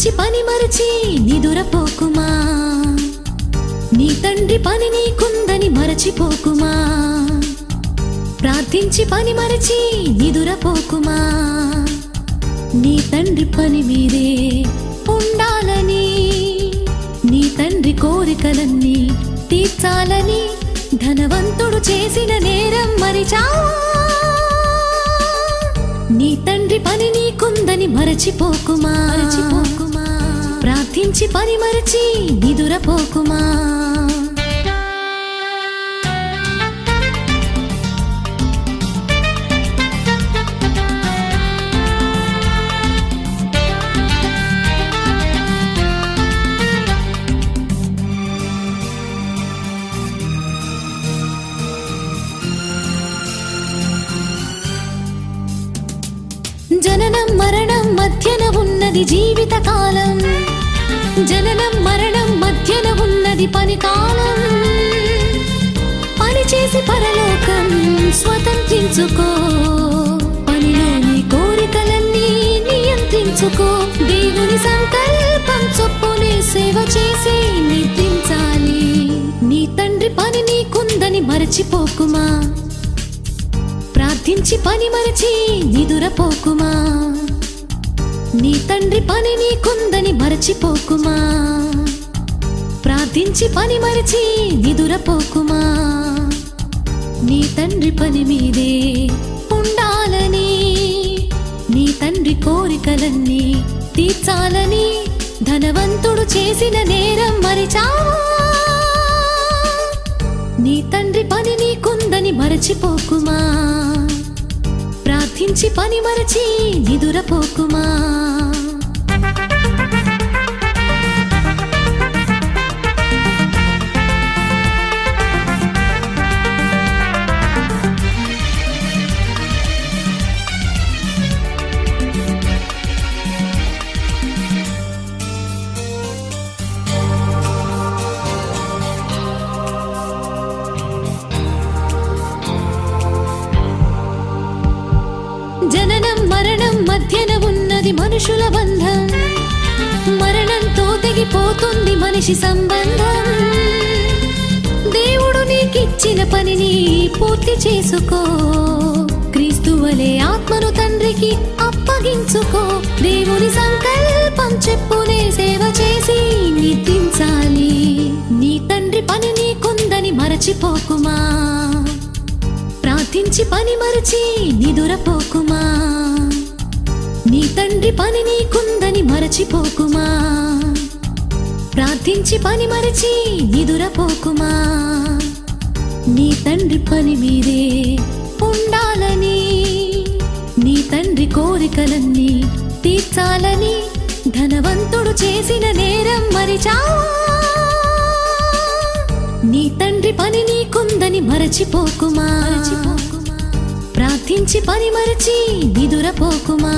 ప్రార్థించి పని మరచి నిదురపోకుమా నీ తండ్రి పని నీకుందని మరచిపోకుమా ప్రార్థించి పని మరచి నిదురపోకుమా నీ తండ్రి పని మీదే ఉండాలని నీ తండ్రి కోరికలన్నీ తీర్చాలని ధనవంతుడు చేసిన నేరం మరిచావా నీ తండ్రి పని నీకుందని మరచిపోకుమా ప్రార్థించి పని మరచి నిదురపోకుమా జననం మరణం మధ్యన ఉన్నది జీవిత కాలం జననం మరణం మధ్యన ఉన్నది పని కాలం పని చేసి పరలోకం స్వతంత్రించుకో పనిలోని కోరికలన్నీ నియంత్రించుకో దేవుని సంకల్పం చొప్పునే సేవ చేసి నిద్రించాలి నీ తండ్రి పని నీకుందని మరచిపోకుమా ప్రార్థించి పని మరచి నిదురపోకుమా నీ తండ్రి పని నీకుందని మరచిపోకుమా ప్రార్థించి పని మరచి నిదురపోకుమా నీ తండ్రి పని మీదే ఉండాలని నీ తండ్రి కోరికలన్నీ తీర్చాలని ధనవంతుడు చేసిన నేరం మరిచావా నీ తండ్రి పని నీకుందని మరచిపోకుమా ప్రార్థించి పని మరచి నిదురపోకుమా జననం మరణం మధ్యన ఉన్నది మనుషుల బంధం మరణంతో తెగిపోతుంది మనిషి సంబంధం దేవుడు నీకిచ్చిన పనిని పూర్తి చేసుకో క్రీస్తువలే ఆత్మను తండ్రికి అప్పగించుకో దేవుని సంకల్పం చెప్పునే సేవ చేసి నిద్రించాలి నీ తండ్రి పని నీకుందని మరచిపోకుమా ప్రార్థించి పని మరచి నిదురపోకుమా నీ తండ్రి పని నీకుందని మరచిపోకుమా ప్రార్థించి పని మరచి నిదురపోకుమా నీ తండ్రి పని మీదే ఉండాలని నీ తండ్రి కోరికలన్నీ తీర్చాలని ధనవంతుడు చేసిన నేరం మరిచావా నీ తండ్రి పని నీకుందని మరచిపోకుమా ప్రార్థించి పని మరచి నిదురపోకుమా